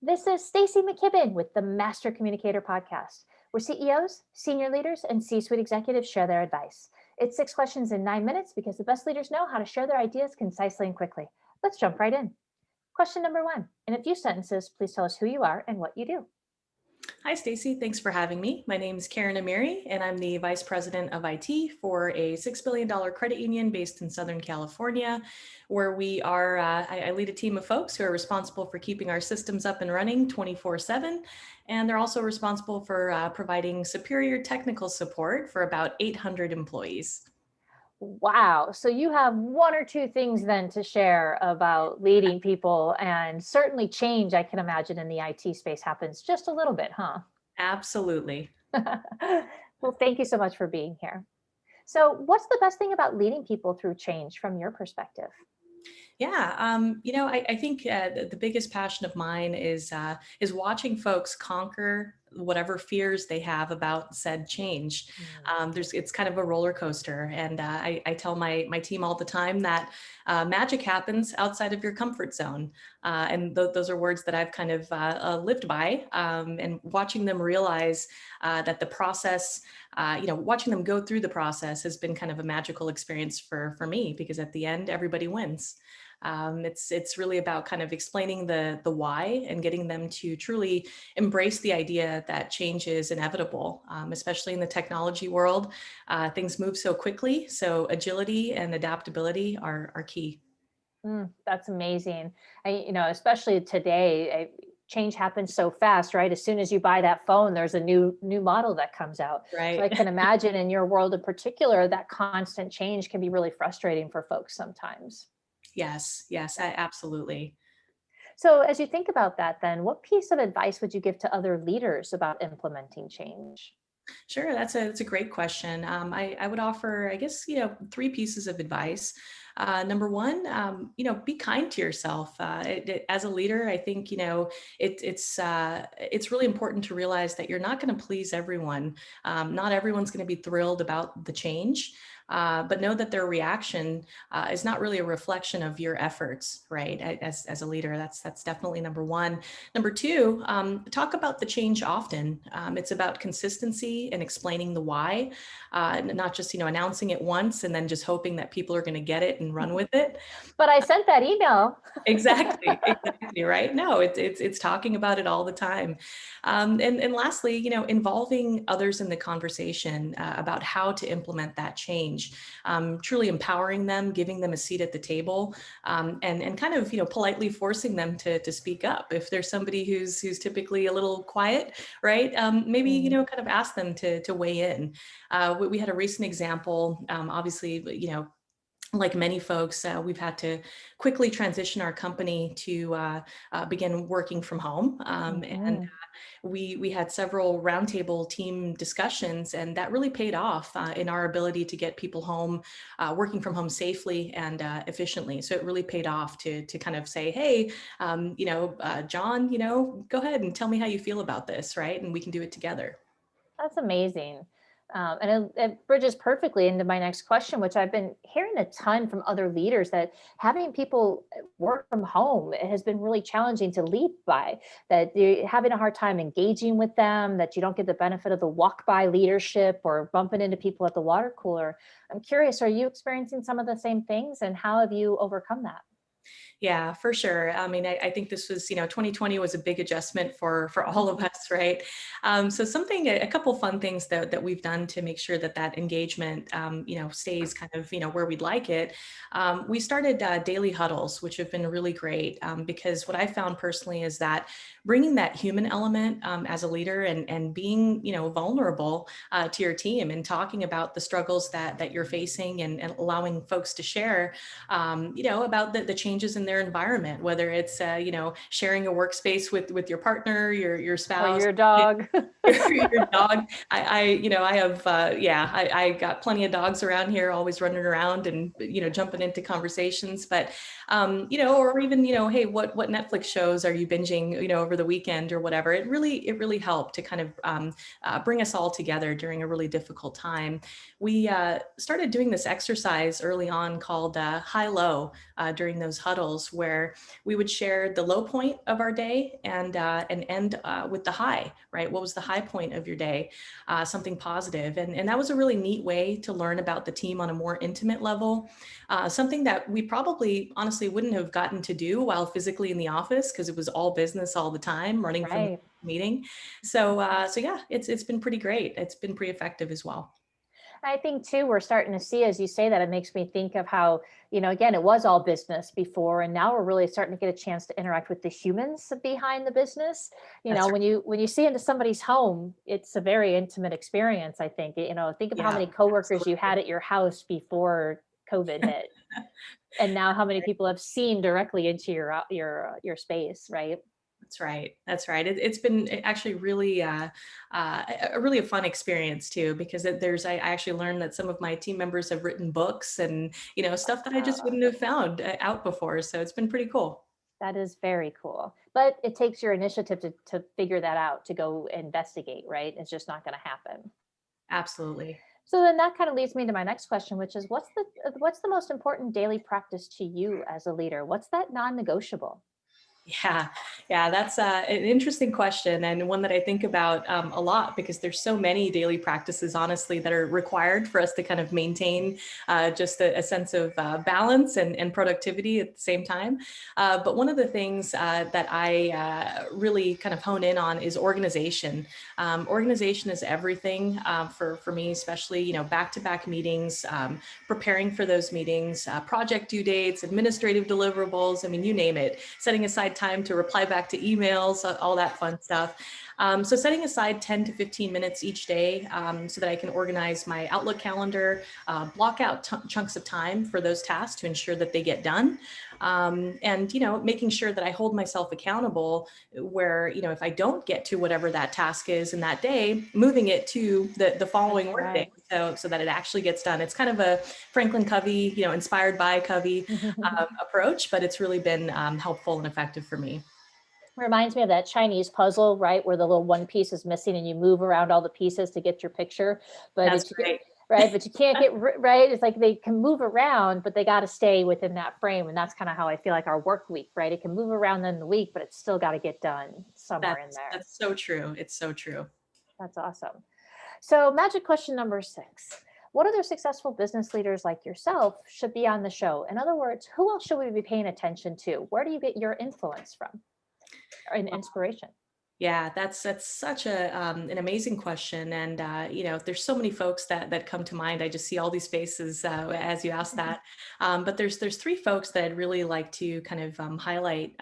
This is Stacy McKibben with the Master Communicator podcast, where CEOs, senior leaders, and C-suite executives share their advice. It's 6 questions in 9 minutes because the best leaders know how to share their ideas concisely and quickly. Let's jump right in. Question number one. In a few sentences, please tell us who you are and what you do. Hi, Stacy. Thanks for having me. My name is Kirun Amiri, and I'm the Vice President of IT for a $6 billion credit union based in Southern California, where I lead a team of folks who are responsible for keeping our systems up and running 24/7. And they're also responsible for providing superior technical support for about 800 employees. Wow. So you have one or two things then to share about leading people, and certainly change, I can imagine, in the IT space happens just a little bit, huh? Absolutely. Well, thank you so much for being here. So, what's the best thing about leading people through change from your perspective? Yeah, I think the biggest passion of mine is watching folks conquer whatever fears they have about said change. Mm. It's kind of a roller coaster, and I tell my team all the time that magic happens outside of your comfort zone, and those are words that I've kind of lived by, and watching them realize that the process. Watching them go through the process has been kind of a magical experience for me because at the end, everybody wins. It's really about kind of explaining the why and getting them to truly embrace the idea that change is inevitable, especially in the technology world. Things move so quickly, so agility and adaptability are key. That's amazing. Especially today, change happens so fast, right? As soon as you buy that phone, there's a new model that comes out. So I Right. can imagine in your world in particular, that constant change can be really frustrating for folks sometimes. Yes, absolutely. So as you think about that, then what piece of advice would you give to other leaders about implementing change? Sure, that's a great question. I would offer, I guess, three pieces of advice. Number one, be kind to yourself. As a leader, I think it's really important to realize that you're not going to please everyone. Not everyone's going to be thrilled about the change. But know that their reaction is not really a reflection of your efforts, right? As a leader, that's definitely number one. Number two, talk about the change often. It's about consistency and explaining the why, not just announcing it once and then just hoping that people are going to get it and run with it. But I sent that email. Exactly, right? No, it's talking about it all the time. And lastly, involving others in the conversation about how to implement that change, truly empowering them, giving them a seat at the table, and kind of politely forcing them to speak up. If there's somebody who's typically a little quiet, right? Maybe kind of ask them to weigh in. We had a recent example. Obviously, like many folks, we've had to quickly transition our company to begin working from home. And Mhm. we had several roundtable team discussions, and that really paid off in our ability to get people home, working from home safely and efficiently. So it really paid off to kind of say, hey, John, go ahead and tell me how you feel about this, right? And we can do it together. That's amazing. And it bridges perfectly into my next question, which I've been hearing a ton from other leaders that having people work from home has been really challenging to lead by, that you're having a hard time engaging with them, that you don't get the benefit of the walk by leadership or bumping into people at the water cooler. I'm curious, are you experiencing some of the same things, and how have you overcome that? Yeah, for sure. I mean, I think this was, 2020 was a big adjustment for all of us, right? So a couple fun things that we've done to make sure that engagement, stays kind of, where we'd like it. We started daily huddles, which have been really great, because what I found personally is that bringing that human element as a leader and being, vulnerable to your team and talking about the struggles that you're facing and allowing folks to share, about the changes in their environment, whether it's, sharing a workspace with your partner, your Or spouse, your dog? your dog. I have, I got plenty of dogs around here, always running around and, jumping into conversations, but, or even, hey, what Netflix shows are you binging, over the weekend or whatever. It really helped to kind of, bring us all together during a really difficult time. We started doing this exercise early on called high low during those huddles where we would share the low point of our day and end with the high, right? What was the high point of your day? Something positive. And that was a really neat way to learn about the team on a more intimate level. Something that we probably honestly wouldn't have gotten to do while physically in the office because it was all business all the time, running from Right. meeting. So yeah, it's been pretty great. It's been pretty effective as well. I think too, we're starting to see, as you say that, it makes me think of how, again, it was all business before, and now we're really starting to get a chance to interact with the humans behind the business. That's right. When you see into somebody's home, it's a very intimate experience, I think. Think of how Yeah, many coworkers you absolutely. had at your house before COVID hit, and now how many people have seen directly into your space, right? That's right. That's right. It's been actually really, a really a fun experience too, because I actually learned that some of my team members have written books and, stuff that I just Uh, wouldn't have found out before. So it's been pretty cool. that is very cool. But it takes your initiative to figure that out, to go investigate, right? It's just not going to happen. Absolutely. So then that kind of leads me to my next question, which is what's the most important daily practice to you as a leader? What's that non-negotiable? Yeah, yeah, that's an interesting question and one that I think about a lot because there's so many daily practices, honestly, that are required for us to kind of maintain just a sense of balance and productivity at the same time. But one of the things that I really kind of hone in on is organization. Organization is everything for me, especially back-to-back meetings, preparing for those meetings, project due dates, administrative deliverables. I mean, you name it. Setting aside time to reply back to emails, all that fun stuff. So setting aside 10 to 15 minutes each day so that I can organize my Outlook calendar, block out chunks of time for those tasks to ensure that they get done. And making sure that I hold myself accountable where if I don't get to whatever that task is in that day, moving it to the following That's workday right. so that it actually gets done. It's kind of a Franklin Covey, inspired by Covey approach, but it's really been helpful and effective for me. Reminds me of that Chinese puzzle, right, where the little one piece is missing and you move around all the pieces to get your picture, but That's it's right. right, but you can't get right. It's like they can move around, but they got to stay within that frame, and that's kind of how I feel like our work week, right? It can move around in the week, but it's still got to get done somewhere in there. That's so true. It's so true. That's awesome. So, magic question number 6. What other successful business leaders like yourself should be on the show? In other words, who else should we be paying attention to? Where do you get your influence from or inspiration? Yeah, that's such a an amazing question, and there's so many folks that come to mind. I just see all these faces as you ask that. But there's three folks that I'd really like to kind of highlight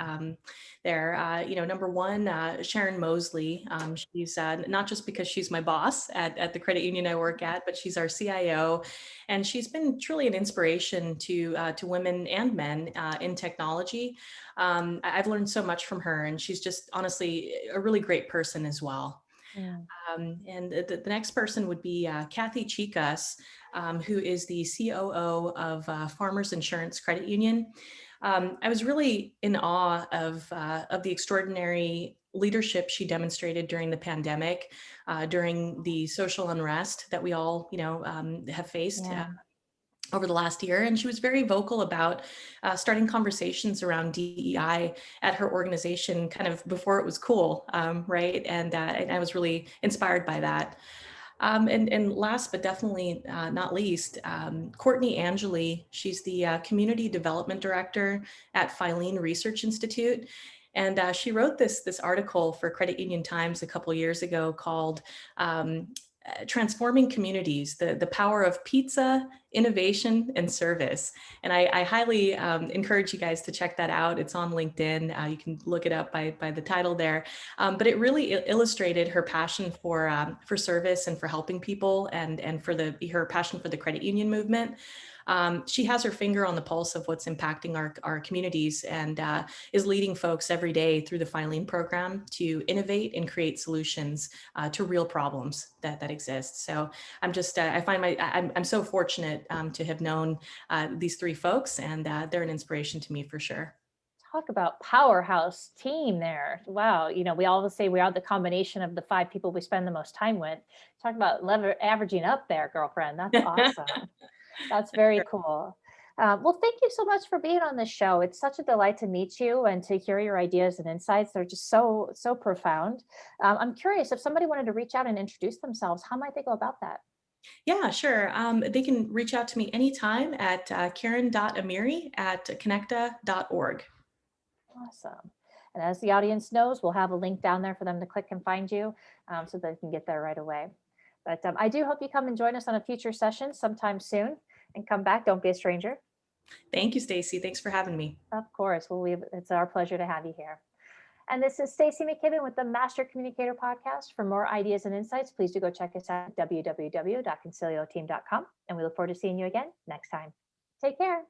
there. Number one, Sharon Mosley. She's not just because she's my boss at the credit union I work at, but she's our CIO, and she's been truly an inspiration to women and men in technology. I've learned so much from her, and she's just honestly a really great person as well. Mm, And the next person would be Kathy Chicas, who is the COO of Farmers Insurance Credit Union. I was really in awe of the extraordinary leadership she demonstrated during the pandemic, during the social unrest that we all, have faced yeah. over the last year. And she was very vocal about starting conversations around DEI at her organization kind of before it was cool, right? And I was really inspired by that. And last but definitely not least, Courtney Angeli, she's the Community Development Director at Filene Research Institute. And she wrote this article for Credit Union Times a couple years ago called Transforming Communities, the Power of Pizza, Innovation, and Service. And I highly encourage you guys to check that out. It's on LinkedIn. You can look it up by the title there. But it really illustrated her passion for service and for helping people and for her passion for the credit union movement. She has her finger on the pulse of what's impacting our communities and is leading folks every day through the Filene program to innovate and create solutions to real problems that exist. So I find I'm so fortunate to have known these three folks, and they're an inspiration to me for sure. Talk about powerhouse team there. Wow. We always say we are the combination of the 5 people we spend the most time with. Talk about averaging up there, girlfriend. That's awesome. That's very cool. Well, thank you so much for being on this show. It's such a delight to meet you and to hear your ideas and insights. They're just so profound. I'm curious if somebody wanted to reach out and introduce themselves, how might they go about that? Yeah, sure. They can reach out to me anytime at Kirun.Amiri at Kinecta.org. Awesome. And as the audience knows, we'll have a link down there for them to click and find you so they can get there right away. But I do hope you come and join us on a future session sometime soon and come back. Don't be a stranger. Thank you, Stacy. Thanks for having me. Of course. It's our pleasure to have you here. And this is Stacy McKibben with the Master Communicator Podcast. For more ideas and insights, please do go check us out at www.concilioteam.com. And we look forward to seeing you again next time. Take care.